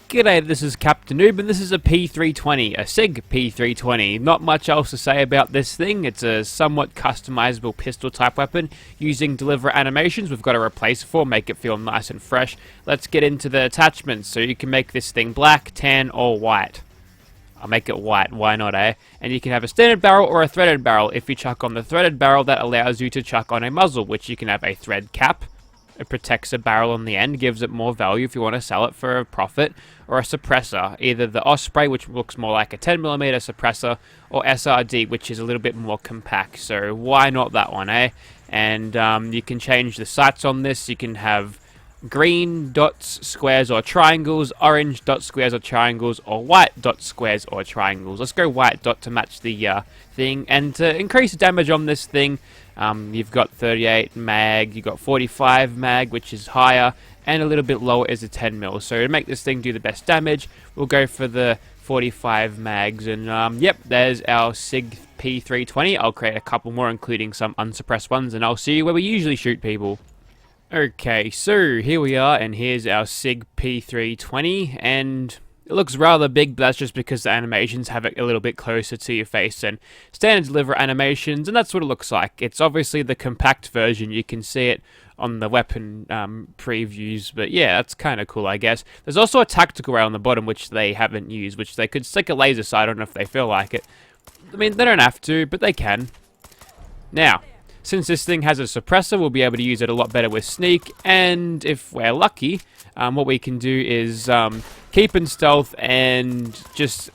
G'day, this is Captainoob, and this is a P320, a Sig P320. Not much else to say about this thing. It's a somewhat customizable pistol type weapon using deliver animations. We've got to replace it for, make it feel nice and fresh. Let's get into the attachments. So you can make this thing black, tan, or white. I'll make it white, why not, eh? And you can have a standard barrel or a threaded barrel. If you chuck on the threaded barrel, that allows you to chuck on a muzzle, which you can have a thread cap. It protects a barrel on the end, gives it more value if you want to sell it for a profit, or a suppressor, either the Osprey, which looks more like a 10mm suppressor, or SRD, which is a little bit more compact. So why not that one, eh? And you can change the sights on this. You can have green dots, squares, or triangles, orange dots, squares, or triangles, or white dots, squares, or triangles. Let's go white dot to match the thing. And to increase the damage on this thing, you've got 38 mag, you've got 45 mag, which is higher, and a little bit lower is a 10mm. So to make this thing do the best damage, we'll go for the 45 mags. And yep, there's our Sig P320. I'll create a couple more, including some unsuppressed ones, and I'll see you where we usually shoot people. Okay, so here we are, and here's our Sig P320, and it looks rather big, but that's just because the animations have it a little bit closer to your face than standard deliver animations, and that's what it looks like. It's obviously the compact version. You can see it on the weapon previews, but yeah, that's kind of cool, I guess. There's also a tactical rail on the bottom, which they haven't used, which they could stick a laser sight on if they feel like it. I mean, they don't have to, but they can. Now, since this thing has a suppressor, we'll be able to use it a lot better with sneak, and if we're lucky, what we can do is keep in stealth and just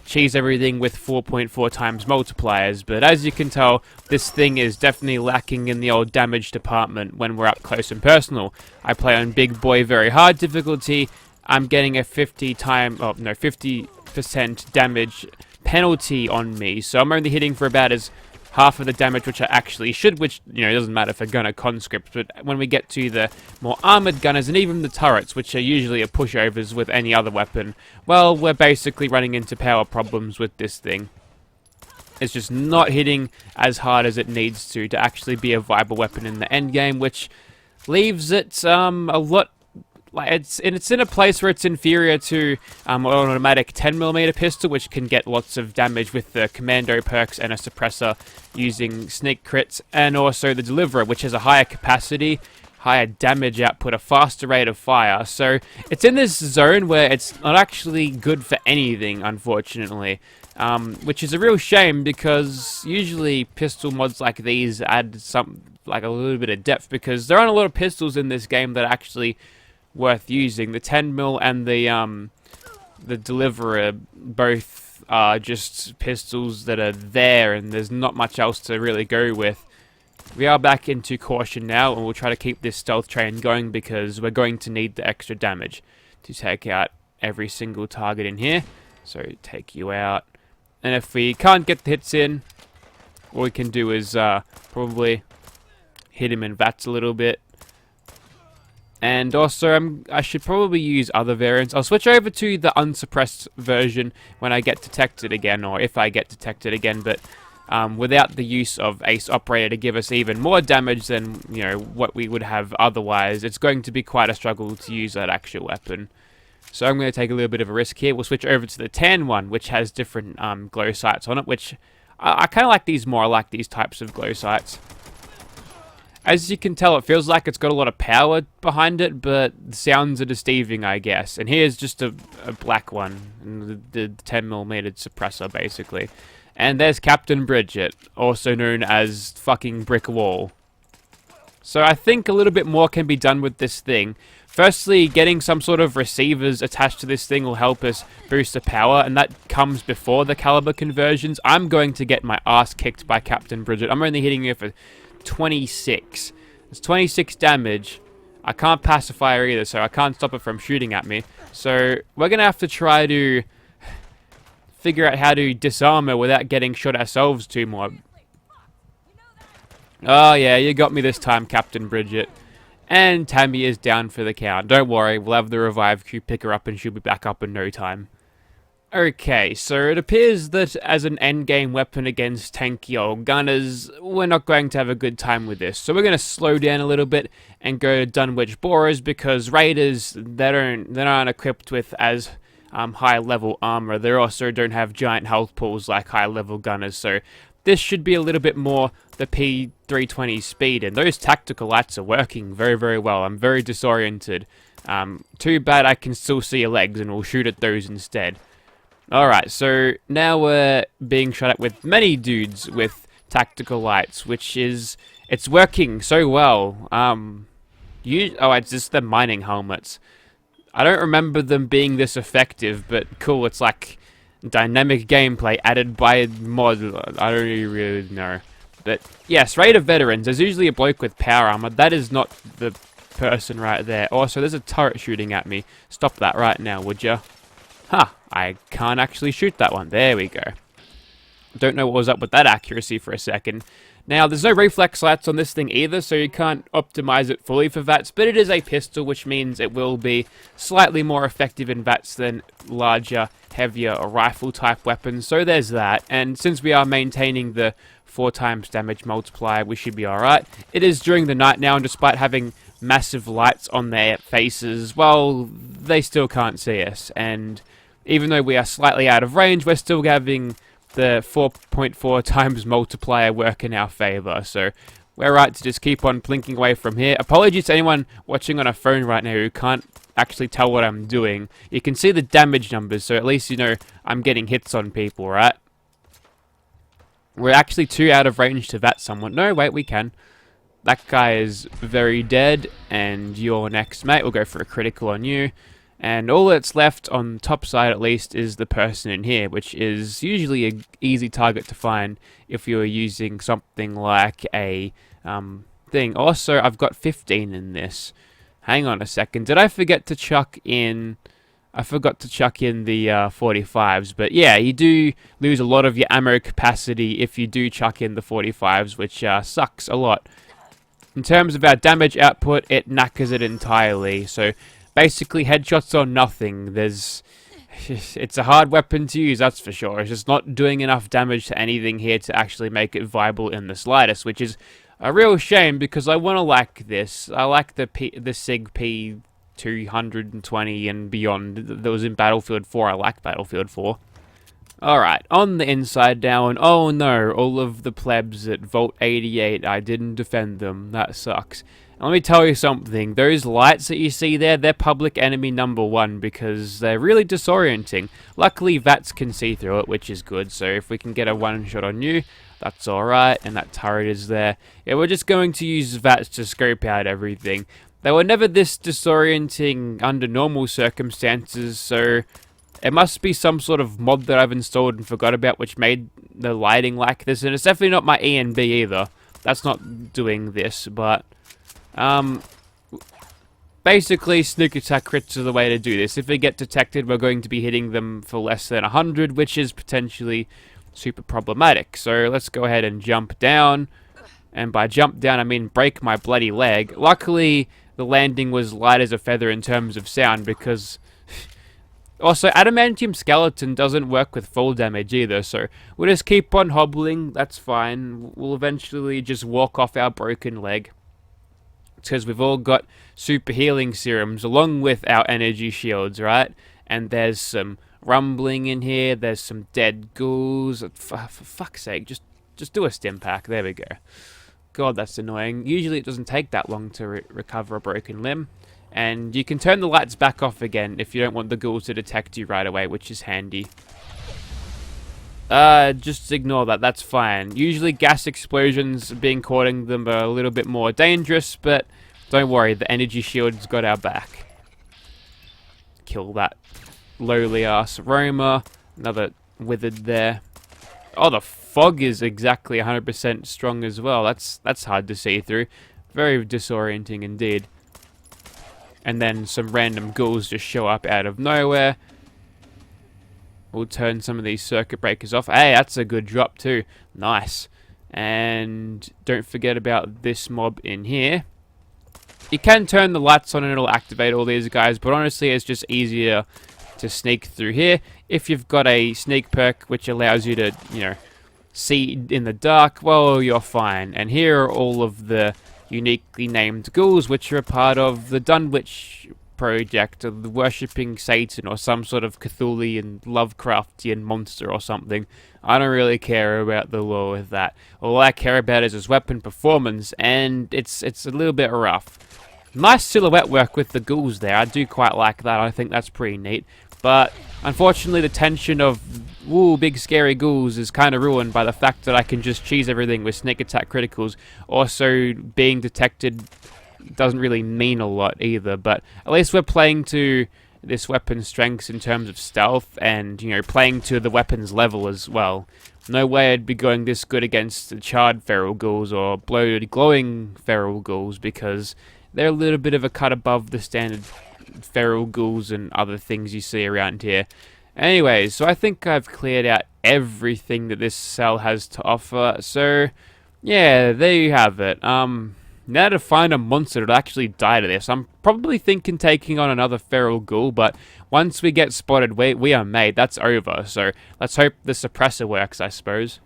cheese everything with 4.4 times multipliers. But as you can tell, this thing is definitely lacking in the old damage department when we're up close and personal. I play on big boy very hard difficulty. I'm getting a 50% damage penalty on me, so I'm only hitting for about as half of the damage which I actually should, which, you know, doesn't matter for gunner conscripts, but when we get to the more armored gunners and even the turrets, which are usually a pushovers with any other weapon, well, we're basically running into power problems with this thing. It's just not hitting as hard as it needs to actually be a viable weapon in the end game, which leaves it a lot. Like it's in a place where it's inferior to an automatic 10mm pistol, which can get lots of damage with the commando perks and a suppressor using sneak crits, and also the deliverer, which has a higher capacity, higher damage output, a faster rate of fire. So it's in this zone where it's not actually good for anything, unfortunately, which is a real shame, because usually pistol mods like these add like a little bit of depth, because there aren't a lot of pistols in this game that are actually worth using. The 10mm and the deliverer both are just pistols that are there, and there's not much else to really go with. We are back into caution now, and we'll try to keep this stealth train going, because we're going to need the extra damage to take out every single target in here. So take you out, and if we can't get the hits in, what we can do is probably hit him in VATS a little bit. And also, I should probably use other variants. I'll switch over to the unsuppressed version when I get detected again, or if I get detected again, but without the use of Ace Operator to give us even more damage than, you know, what we would have otherwise, it's going to be quite a struggle to use that actual weapon. So I'm going to take a little bit of a risk here. We'll switch over to the tan one, which has different glow sights on it, which I kind of like these more. I like these types of glow sights. As you can tell, it feels like it's got a lot of power behind it, but the sounds are deceiving, I guess. And here's just a black one, the 10mm suppressor, basically. And there's Captain Bridget, also known as fucking Brick Wall. So I think a little bit more can be done with this thing. Firstly, getting some sort of receivers attached to this thing will help us boost the power, and that comes before the caliber conversions. I'm going to get my ass kicked by Captain Bridget. I'm only hitting her for 26. It's 26 damage. I can't pacify her either, so I can't stop her from shooting at me. So we're gonna have to try to figure out how to disarm her without getting shot ourselves too more. Oh yeah, you got me this time, Captain Bridget. And Tammie is down for the count. Don't worry, we'll have the revive crew pick her up and she'll be back up in no time. Okay, so it appears that as an endgame weapon against tanky old gunners, we're not going to have a good time with this. So we're going to slow down a little bit and go to Dunwich Borers, because Raiders, they aren't equipped with as high level armor. They also don't have giant health pools like high level gunners, so this should be a little bit more the P320 speed, and those tactical lights are working very, very well. I'm very disoriented. Too bad I can still see your legs, and we'll shoot at those instead. Alright, so now we're being shot at with many dudes with tactical lights, which is... it's working so well. Oh, it's just the mining helmets. I don't remember them being this effective, but cool, it's like dynamic gameplay added by mod. I don't really know. But yes, raid of veterans. There's usually a bloke with power armor. That is not the person right there. Also, there's a turret shooting at me. Stop that right now, would ya? Huh, I can't actually shoot that one. There we go. Don't know what was up with that accuracy for a second. Now, there's no reflex lights on this thing either, so you can't optimize it fully for VATS, but it is a pistol, which means it will be slightly more effective in VATS than larger, heavier, rifle-type weapons, so there's that. And since we are maintaining the 4 times damage multiplier, we should be alright. It is during the night now, and despite having massive lights on their faces, well, they still can't see us, and even though we are slightly out of range, we're still having the 4.4 times multiplier work in our favor, so we're right to just keep on plinking away from here. Apologies to anyone watching on a phone right now who can't actually tell what I'm doing. You can see the damage numbers, so at least you know I'm getting hits on people, right? We're actually too out of range to VAT someone. No, wait, we can. That guy is very dead, and you're next, mate. We'll go for a critical on you. And all that's left, on the top side at least, is the person in here, which is usually an easy target to find if you're using something like a thing. Also, I've got 15 in this. Hang on a second. Did I forget to chuck in... I forgot to chuck in the 45s, but yeah, you do lose a lot of your ammo capacity if you do chuck in the 45s, which sucks a lot. In terms of our damage output, it knackers it entirely, so... basically, headshots or nothing. It's a hard weapon to use, that's for sure. It's just not doing enough damage to anything here to actually make it viable in the slightest, which is a real shame because I want to like this. I like the Sig P320 and beyond that was in Battlefield 4. I like Battlefield 4. Alright, on the inside now, and oh no, all of the plebs at Vault 88, I didn't defend them. That sucks. Let me tell you something, those lights that you see there, they're public enemy #1 because they're really disorienting. Luckily, VATS can see through it, which is good, so if we can get a one-shot on you, that's alright, and that turret is there. Yeah, we're just going to use VATS to scope out everything. They were never this disorienting under normal circumstances, so it must be some sort of mod that I've installed and forgot about which made the lighting like this, and it's definitely not my E and B either. That's not doing this, but... basically, sneak attack crits are the way to do this. If we get detected, we're going to be hitting them for less than 100, which is potentially super problematic. So let's go ahead and jump down. And by jump down, I mean break my bloody leg. Luckily, the landing was light as a feather in terms of sound, because... also, adamantium skeleton doesn't work with full damage either, so we'll just keep on hobbling. That's fine. We'll eventually just walk off our broken leg. Because we've all got super healing serums along with our energy shields, right? And there's some rumbling in here. There's some dead ghouls. For fuck's sake, just do a stim pack. There we go. God, that's annoying. Usually it doesn't take that long to recover a broken limb. And you can turn the lights back off again if you don't want the ghouls to detect you right away, which is handy. Just ignore that, that's fine. Usually gas explosions being caught in them are a little bit more dangerous, but don't worry, the energy shield's got our back. Kill that lowly ass Roma. Another withered there. Oh, the fog is exactly 100% strong as well. That's hard to see through. Very disorienting indeed. And then some random ghouls just show up out of nowhere. We'll turn some of these circuit breakers off. Hey, that's a good drop too. Nice. And don't forget about this mob in here. You can turn the lights on and it'll activate all these guys, but honestly it's just easier to sneak through here. If you've got a sneak perk which allows you to, you know, see in the dark, well, you're fine. And here are all of the uniquely named ghouls which are a part of the Dunwich project, or worshipping Satan, or some sort of Cthulhian, Lovecraftian monster or something. I don't really care about the lore with that. All I care about is his weapon performance, and it's a little bit rough. Nice silhouette work with the ghouls there. I do quite like that. I think that's pretty neat. But unfortunately, the tension of big scary ghouls is kind of ruined by the fact that I can just cheese everything with sneak attack criticals. Also, being detected doesn't really mean a lot either. But at least we're playing to this weapon's strengths in terms of stealth, and playing to the weapon's level as well. No way I'd be going this good against the charred feral ghouls or bloated glowing feral ghouls, because they're a little bit of a cut above the standard feral ghouls and other things you see around here. Anyways, so I think I've cleared out everything that this cell has to offer. So, yeah, there you have it. Now to find a monster that actually die to this. I'm probably thinking taking on another feral ghoul, but once we get spotted, we are made. That's over. So let's hope the suppressor works, I suppose.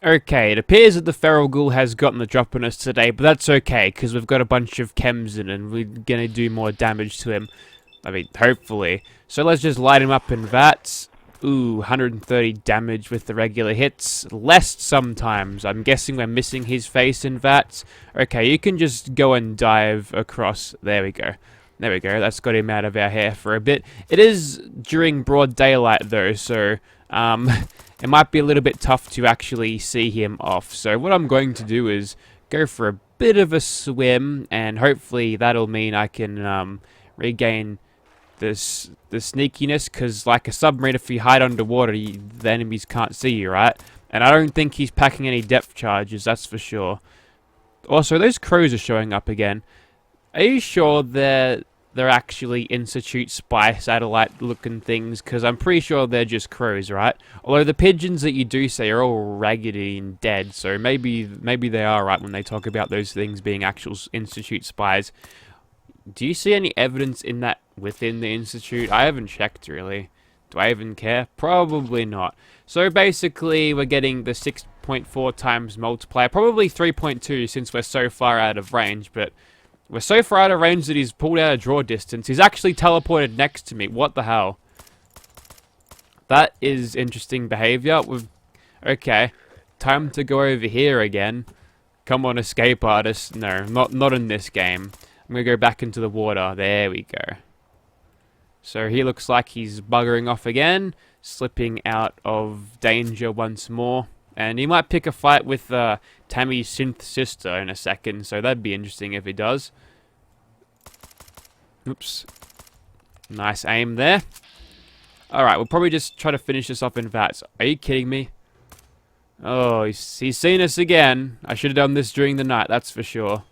Okay, it appears that the feral ghoul has gotten the drop on us today, but that's okay, because we've got a bunch of chems in and we're going to do more damage to him. I mean, hopefully. So let's just light him up in VATS. Ooh, 130 damage with the regular hits. Less sometimes. I'm guessing we're missing his face in VATS. Okay, you can just go and dive across. There we go. There we go. That's got him out of our hair for a bit. It is during broad daylight, though, so it might be a little bit tough to actually see him off. So what I'm going to do is go for a bit of a swim, and hopefully that'll mean I can regain the sneakiness, because like a submarine, if you hide underwater, the enemies can't see you, right? And I don't think he's packing any depth charges, that's for sure. Also, those crows are showing up again. Are you sure they're actually Institute spy satellite looking things? Because I'm pretty sure they're just crows, right? Although the pigeons that you do say are all raggedy and dead, so maybe they are right when they talk about those things being actual Institute spies. Do you see any evidence in that within the Institute? I haven't checked, really. Do I even care? Probably not. So basically, we're getting the 6.4 times multiplier. Probably 3.2 since we're so far out of range, but we're so far out of range that he's pulled out of draw distance. He's actually teleported next to me. What the hell? That is interesting behavior. Okay, time to go over here again. Come on, escape artist. No, not in this game. I'm going to go back into the water. There we go. So he looks like he's buggering off again, slipping out of danger once more. And he might pick a fight with Tammie's synth sister in a second, so that'd be interesting if he does. Oops. Nice aim there. Alright, we'll probably just try to finish this off in VATS. Are you kidding me? Oh, he's seen us again. I should have done this during the night, that's for sure.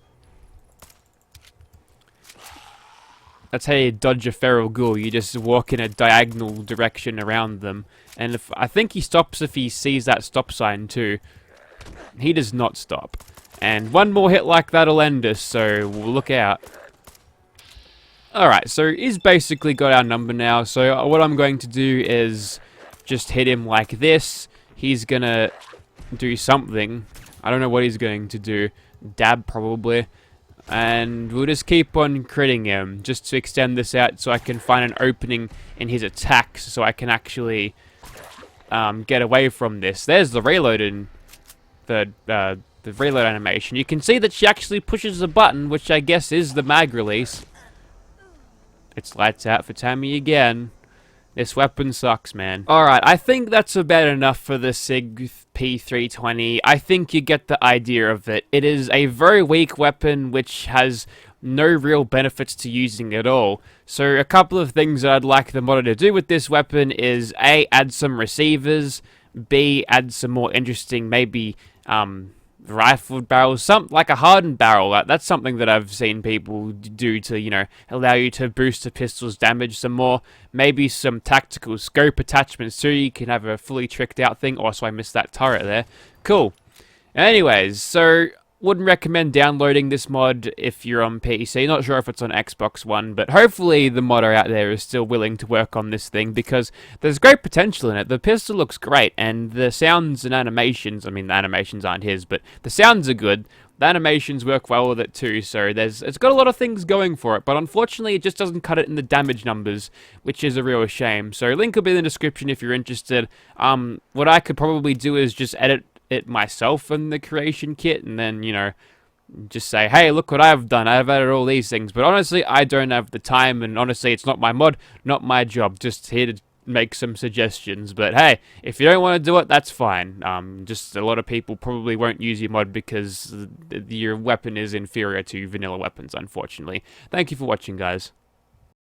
That's how you dodge a feral ghoul. You just walk in a diagonal direction around them. And I think he stops if he sees that stop sign too. He does not stop. And one more hit like that'll end us, so we'll look out. Alright, so he's basically got our number now. So what I'm going to do is just hit him like this. He's gonna do something. I don't know what he's going to do. Dab probably. And we'll just keep on critting him, just to extend this out so I can find an opening in his attacks, so I can actually get away from this. There's the reload in the reload animation. You can see that she actually pushes a button, which I guess is the mag release. It's lights out for Tammie again. This weapon sucks, man. Alright, I think that's about enough for the Sig P320. I think you get the idea of it. It is a very weak weapon which has no real benefits to using at all. So a couple of things that I'd like the modder to do with this weapon is A, add some receivers, B, add some more interesting, maybe rifled barrels, something like a hardened barrel. That's something that I've seen people do to, allow you to boost a pistol's damage some more. Maybe some tactical scope attachments too. You can have a fully tricked out thing. Also, I missed that turret there. Cool. Anyways, so wouldn't recommend downloading this mod if you're on PC. Not sure if it's on Xbox One, but hopefully the modder out there is still willing to work on this thing, because there's great potential in it. The pistol looks great, and the sounds and animations, I mean, the animations aren't his, but the sounds are good. the animations work well with it too, so it's got a lot of things going for it, but unfortunately it just doesn't cut it in the damage numbers, which is a real shame. So link will be in the description if you're interested. What I could probably do is just edit it myself in the creation kit, and then, you know, just say, hey, look what I've done, I've added all these things. But honestly, I don't have the time, and honestly, it's not my mod, not my job, just here to make some suggestions. But hey, if you don't want to do it, that's fine. Just a lot of people probably won't use your mod because your weapon is inferior to vanilla weapons, unfortunately. Thank you for watching, guys.